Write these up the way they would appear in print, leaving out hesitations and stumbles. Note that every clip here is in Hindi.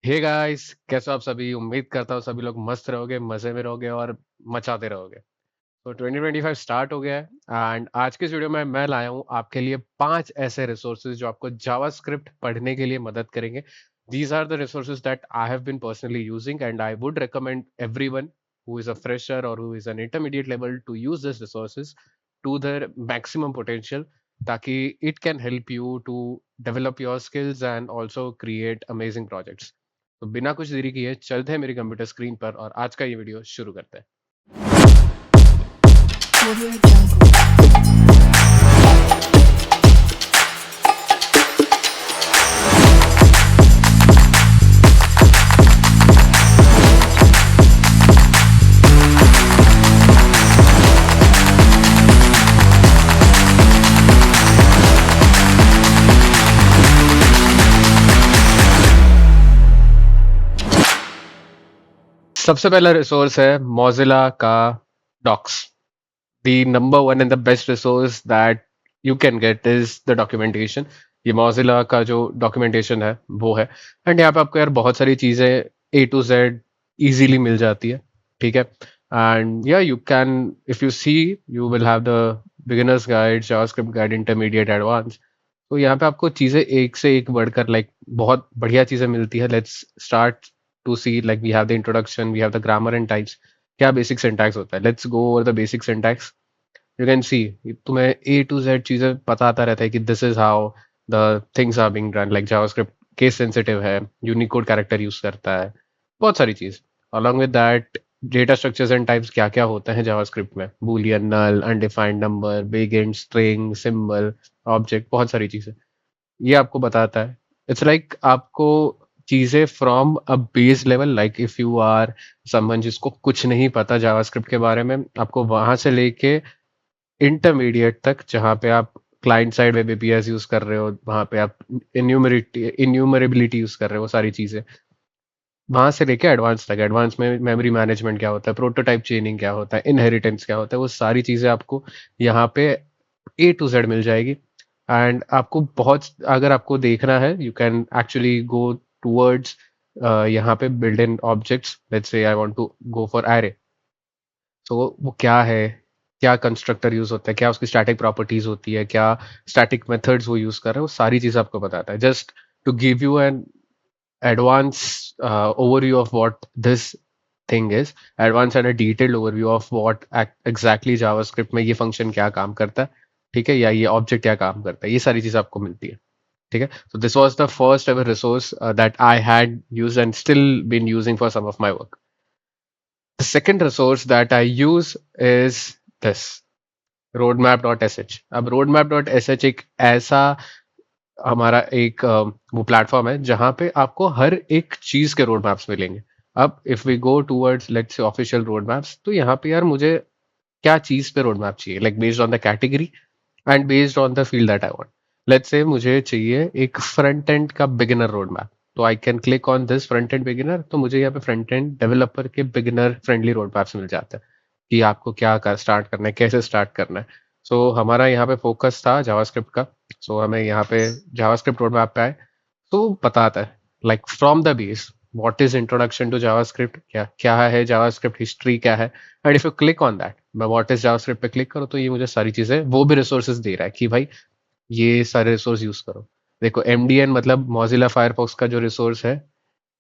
हे गाइस, कैसे हो आप सभी? उम्मीद करता हूँ सभी लोग मस्त रहोगे, मजे में रहोगे और मचाते रहोगे। तो 2025 स्टार्ट हो गया है एंड आज के इस वीडियो में मैं लाया हूँ आपके लिए 5 ऐसे रिसोर्सेज जो आपको जावास्क्रिप्ट पढ़ने के लिए मदद करेंगे। These are the resources that I have been personally using and I would recommend everyone who is a fresher or who is an intermediate level to use these resources to their maximum potential ताकि it can help you to develop your skills and also create amazing projects। तो बिना कुछ देरी किए चलते हैं मेरी कंप्यूटर स्क्रीन पर और आज का ये वीडियो शुरू करते हैं। सबसे पहला रिसोर्स है मोजिला का docs. The number one and the best resource that you can get is the documentation. ये मोजिला का जो डॉक्यूमेंटेशन है वो है एंड यहाँ पे आपको यार बहुत सारी चीज़ें ए टू जेड इजीली मिल जाती है। ठीक है एंड या you can if you see you will have the beginners guide, JavaScript guide, intermediate, advance. तो यहाँ पे आपको चीज़ें एक से एक बढ़कर बहुत बढ़िया चीज़ें मिलती है। Let's start to see like we have the introduction, we have the grammar and types. क्या बेसिक सिंटैक्स होता है? Let's go over the basic syntax. You can see तुम्हें ए टू जेड चीजें बताता रहता है कि this is how the things are being run. Like JavaScript case sensitive है, यूनिकोड कैरेक्टर यूज करता है, बहुत सारी चीज। Along with that data structures and types क्या क्या होते हैं जावास्क्रिप्ट में, Boolean, null, undefined number, big int, string, symbol, object, बहुत सारी चीजें ये आपको बताता है। इट्स लाइक आपको चीजें from a base level, like if you are someone जिसको कुछ नहीं पता जावास्क्रिप्ट के बारे में, आपको वहां से लेके इंटरमीडिएट तक जहाँ पे आप client side web API use कर रहे हो, वहाँ पे आप इन्यूमरेबिलिटी यूज कर रहे हो, सारी चीजें वहां से लेके एडवांस तक। एडवांस में मेमोरी मैनेजमेंट क्या होता है, प्रोटोटाइप चेनिंग क्या होता है, इनहेरिटेंस क्या होता है, वो सारी चीजें आपको यहाँ पे ए टू जेड मिल जाएगी। एंड आपको बहुत, अगर आपको देखना है you can actually go towards यहाँ पे build in objects. Let's say I want to go for array. तो वो क्या है, क्या कंस्ट्रक्टर यूज होता है, क्या उसकी स्टैटिक प्रॉपर्टीज होती है, क्या स्टैटिक मेथड्स वो यूज कर रहे हैं, वो सारी चीज आपको बताता है। Just to give you an advance overview of what this thing is, advance and a detailed overview of what exactly JavaScript में ये फंक्शन क्या काम करता है, ठीक है, या ये ऑब्जेक्ट क्या काम करता है, ये सारी चीज आपको मिलती है। ठीक है, so this was the first ever resource that I had used and still been using for some of my work. The second resource that I use is this roadmap.sh। अब roadmap.sh एक ऐसा हमारा एक वो प्लेटफॉर्म है जहाँ पे आपको हर एक चीज के रोड मैप्स मिलेंगे। अब if we go towards let's say official road maps, तो यहाँ पे यार मुझे क्या चीज पे रोड मैप चाहिए, like based on the category and based on the field that I want. Let's say मुझे चाहिए एक फ्रंट एंड का बिगिनर रोड मैप, तो I can click on this front end beginner. तो मुझे यहाँ पे फ्रंट एंड डेवलपर के बिगिनर फ्रेंडली रोड मैप्स मिल जाते हैं कि आपको क्या कर स्टार्ट करना है, कैसे स्टार्ट करना है। सो हमारा यहाँ पे फोकस था जावास्क्रिप्ट का। सो हमें यहाँ पे जावास्क्रिप्ट रोड मैप पे आए तो बताता है like from the base what is introduction to JavaScript, क्या क्या है जावास्क्रिप्ट, हिस्ट्री क्या है। And if you click on that, मैं व्हाट इज जावास्क्रिप्ट पे क्लिक करो तो ये मुझे सारी चीजें, वो भी रिसोर्सेज दे रहा है कि भाई ये सारे रिसोर्स यूज करो। देखो एमडीएन मतलब मोजिला फायरफॉक्स का जो रिसोर्स है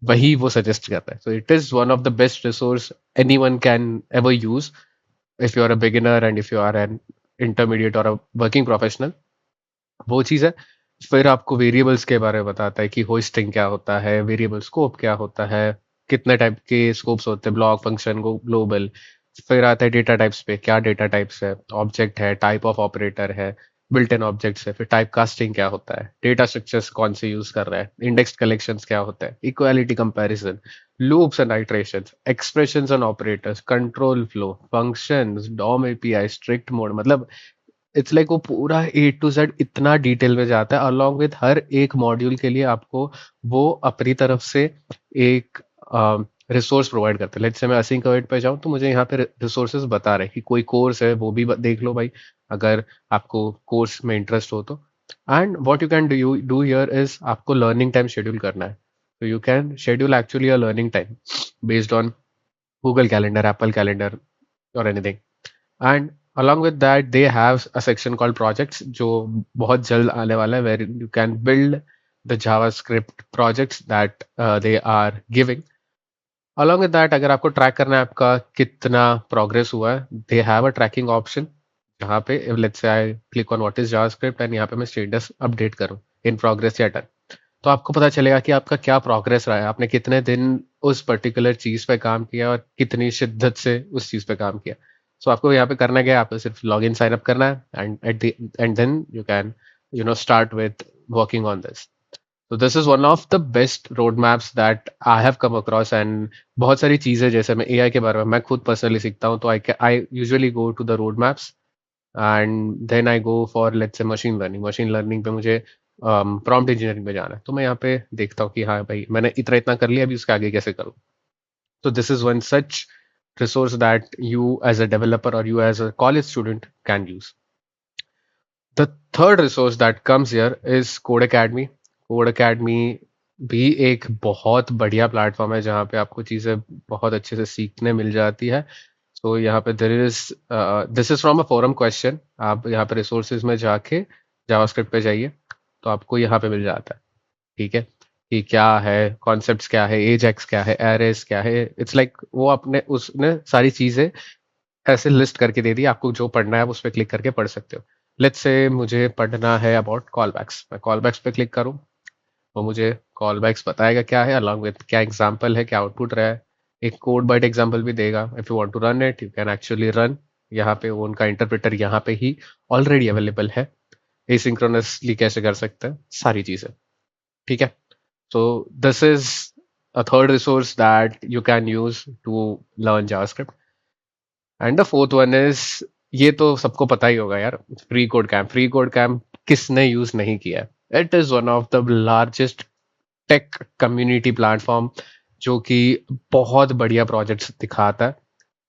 वही वो सजेस्ट करता है। So it is one of the best resource anyone can ever use if you are a beginner and if you are an intermediate or a working professional. वो चीज़ है। फिर आपको वेरिएबल्स के बारे में बताता है कि होस्टिंग क्या होता है, वेरिएबल स्कोप क्या होता है, कितने टाइप के स्कोप्स होते हैं, ब्लॉक, फंक्शन, ग्लोबल। फिर आता है डेटा टाइप्स पे, क्या डेटा टाइप्स है, ऑब्जेक्ट है, टाइप ऑफ ऑपरेटर है, बिल्ट इन ऑब्जेक्ट्स है, फिर टाइप कास्टिंग क्या होता है, डेटा स्ट्रक्चर्स कौन से यूज कर रहा है, इंडेक्स कलेक्शंस क्या होता है, equality comparison, loops and iterations, expressions and operators, control flow, functions, DOM API, strict mode. मतलब इट्स लाइक वो पूरा ए टू जेड इतना डिटेल में जाता है। अलॉन्ग विद हर एक मॉड्यूल के लिए आपको वो अपनी तरफ से एक रिसोर्स प्रोवाइड करते हैं। लेट्स से मैं असिंक कवेट पे जाऊँ तो मुझे यहाँ पे रिसोर्सेज बता रहे हैं कि कोई कोर्स है वो भी देख लो भाई, अगर आपको कोर्स में इंटरेस्ट हो तो। And what you can do here is आपको लर्निंग टाइम शेड्यूल करना है। So you can schedule actually a learning time based on Google Calendar, Apple Calendar, or anything. And along with that, they have a section called projects, जो बहुत जल्द आने वाला है, where you can build the JavaScript projects that they are giving. Along with that, अगर आपको ट्रैक करना है आपका कितना प्रोग्रेस हुआ है, they have a tracking option जहाँ पे let's say I click on what is JavaScript and यहाँ पे मैं स्टेटस अपडेट करूँ in progress या done. तो आपको पता चलेगा कि आपका क्या प्रोग्रेस रहा है, आपने कितने दिन उस पर्टिकुलर चीज़ पे काम किया और कितनी शिद्दत से उस चीज़ पे काम किया. सो आपको यहाँ पे करना क्या है, आपको सिर्फ लॉग इन साइन अप करना है and then you can start with working on this. तो this is one of the best road maps that I have come across. And बहुत सारी चीज़ें, जैसे मैं एआई के बारे में मैं खुद पर्सनली सीखता हूँ, तो I usually go to the road maps and then I go for let's say machine learning पे मुझे प्रॉम्प्ट इंजीनियरिंग में जाना है, तो मैं यहाँ पे देखता हूँ कि हाँ भाई मैंने इतना इतना कर लिया, अभी उसके आगे कैसे करूँ. तो this is one such resource that you as a developer or you as a college student can use. The third resource that comes here is Code Academy. Code Academy भी एक बहुत बढ़िया प्लेटफॉर्म है जहाँ पे आपको चीज़ें बहुत अच्छे से सीखने मिल जाती है. तो यहाँ पे this is from a forum question. आप यहाँ पे रिसोर्सेज में जाके जावास्क्रिप्ट पे जाइए, तो आपको यहाँ पे मिल जाता है. ठीक है, कि क्या है कॉन्सेप्ट्स, क्या है एजेक्स, क्या है एरेस, क्या है. इट्स लाइक वो अपने उसने सारी चीज़ें ऐसे लिस्ट करके दे दी, आपको जो पढ़ना है आप उस पर क्लिक करके पढ़ सकते हो. लेट्स से मुझे पढ़ना है अबाउट कॉल बैक्स, मैं कॉल बैक्स पे क्लिक करूँ तो मुझे कॉल बैक्स बताएगा क्या है, अलॉन्ग विथ क्या एग्जाम्पल है, क्या आउटपुट रहा है. एक कोड बाइट एग्जाम्पल भी देगा. If you want to run it you can actually run. यहाँ पे वो उनका इंटरप्रेटर यहाँ पे ही ऑलरेडी अवेलेबल है. एसिंक्रोनसली कैसे कर सकते हैं सारी चीज़ें. ठीक है. So this is a third resource that you can use to learn JavaScript. And the fourth one is, ये तो सबको पता ही होगा यार, free code camp. Free code camp किसने यूज नहीं किया है? It is one of the largest take community platform जो कि बहुत बढ़िया प्रोजेक्ट्स दिखाता है.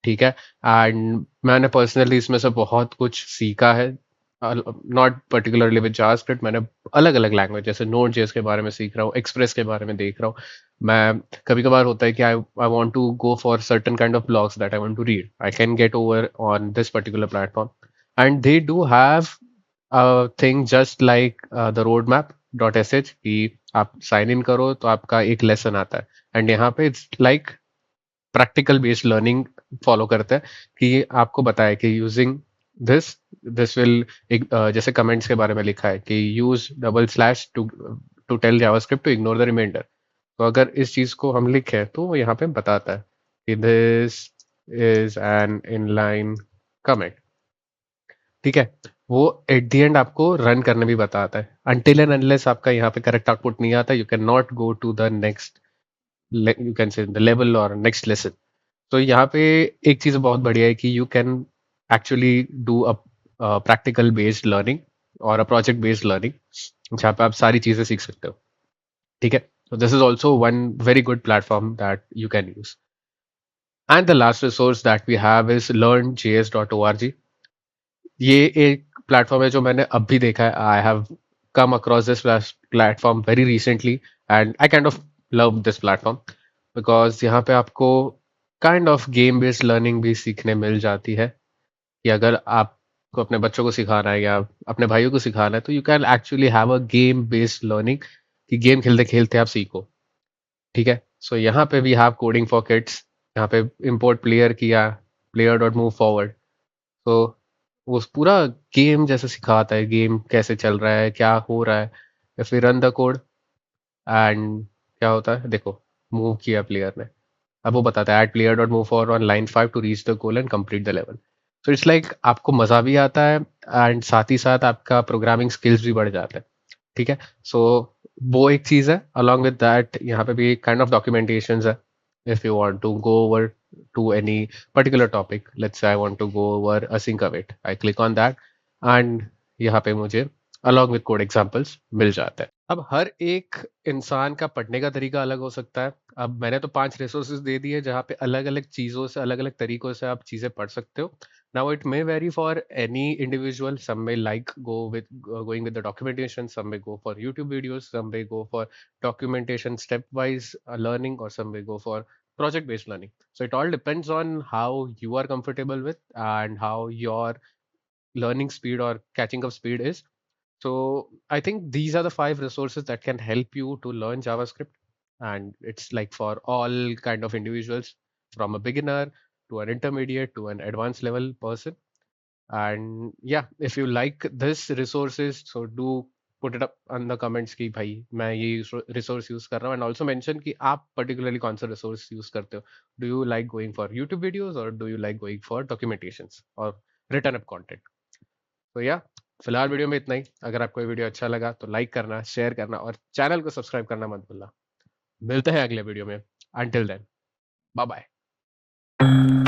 ठीक है. एंड मैंने पर्सनली इसमें से बहुत कुछ सीखा है. नॉट पर्टिकुलरली विद जावास्क्रिप्ट, मैंने अलग अलग लैंग्वेज जैसे नोड जेएस के बारे में सीख रहा हूँ, एक्सप्रेस के बारे में देख रहा हूँ. मैं कभी कभार होता है कि I want to go for certain kind of blogs that I want to read, I can get over on this particular platform. And they do have thing just like the road map dot S H, कि आप साइन इन करो तो आपका एक लेसन आता है. एंड यहाँ पे it's like practical based learning follow करते हैं, कि आपको बताया कि यूजिंग दिस दिस विल, एक जैसे कमेंट्स के बारे में लिखा है कि use double slash to tell JavaScript to ignore the reminder. तो अगर इस चीज को हम लिखें तो वो यहाँ पे बताता है कि this is an inline comment. ठीक है. वो एट द एंड आपको रन करने भी बताता है. अनटिल एंड अनलेस आपका यहाँ पे करेक्ट आउटपुट नहीं आता, you can not go to the next, you can say the level or next lesson. तो यहाँ पे एक चीज़ बहुत बढ़िया है कि you can actually do a practical based learning or a project based learning, जहाँ पे आप सारी चीज़ें सीख सकते हो. ठीक है. तो this is also one very good platform that you can use. And the last resource that we have is learnjs.org. ये एक प्लेटफॉर्म है जो मैंने अब भी देखा है. आई have come across this platform very recently and I kind of love this platform, because यहाँ पे आपको kind of game based learning भी सीखने मिल जाती है. कि अगर आपको अपने बच्चों को सिखाना है या अपने भाइयों को सिखाना है, तो you can actually have a game based learning, कि गेम खेलते खेलते आप सीखो. ठीक है. सो यहाँ पे we have coding for kids. यहाँ पे इंपोर्ट प्लेयर किया, प्लेयर डॉट मूव फॉरवर्ड. तो वो पूरा गेम जैसे सिखाता है, गेम कैसे चल रहा है, क्या हो रहा है. If we run the code and क्या होता है देखो, मूव किया प्लेयर ने, अब वो बताता है at player dot move for on line 5 to reach the goal and complete the level. So it's like आपको मज़ा भी आता है एंड साथ ही साथ आपका प्रोग्रामिंग स्किल्स भी बढ़ जाता है. ठीक है. सो वो एक चीज़ है. अलॉन्ग विद दैट यहाँ पे भी काइंड ऑफ डॉक्यूमेंटेशन है. If you want to go over to any particular topic, let's say I want to go over async await, I click on that and यहाँ पे मुझे अलॉन्ग विद कोड एग्जांपल्स मिल जाता है. अब हर एक इंसान का पढ़ने का तरीका अलग हो सकता है। अब मैंने तो 5 रिसोर्सेज़ दे दिए जहाँ पे अलग-अलग चीज़ों से, अलग-अलग तरीकों से आप चीज़ें पढ़ सकते हो। Now it may vary for any individual, some may like going with the documentation, some may go for YouTube videos, some may go for documentation stepwise learning, or some may go for project-based learning. So it all depends on how you are comfortable with and how your learning speed or catching up speed is. So I think these are the 5 resources that can help you to learn JavaScript. And it's like for all kind of individuals, from a beginner to an intermediate to an advanced level person. And yeah, if you like this resources, so do put it up on the comments कि भाई मैं ये resource use कर रहा हूँ, and also mention कि आप particularly कौन सा resource use करते हो. Do you like going for YouTube videos, or do you like going for documentations or written up content? तो या फिलहाल वीडियो में इतना ही। अगर आपको ये वीडियो अच्छा लगा तो लाइक करना, शेयर करना और चैनल को सब्सक्राइब करना मत भूलना। मिलते हैं अगले वीडियो में। Until then, bye bye.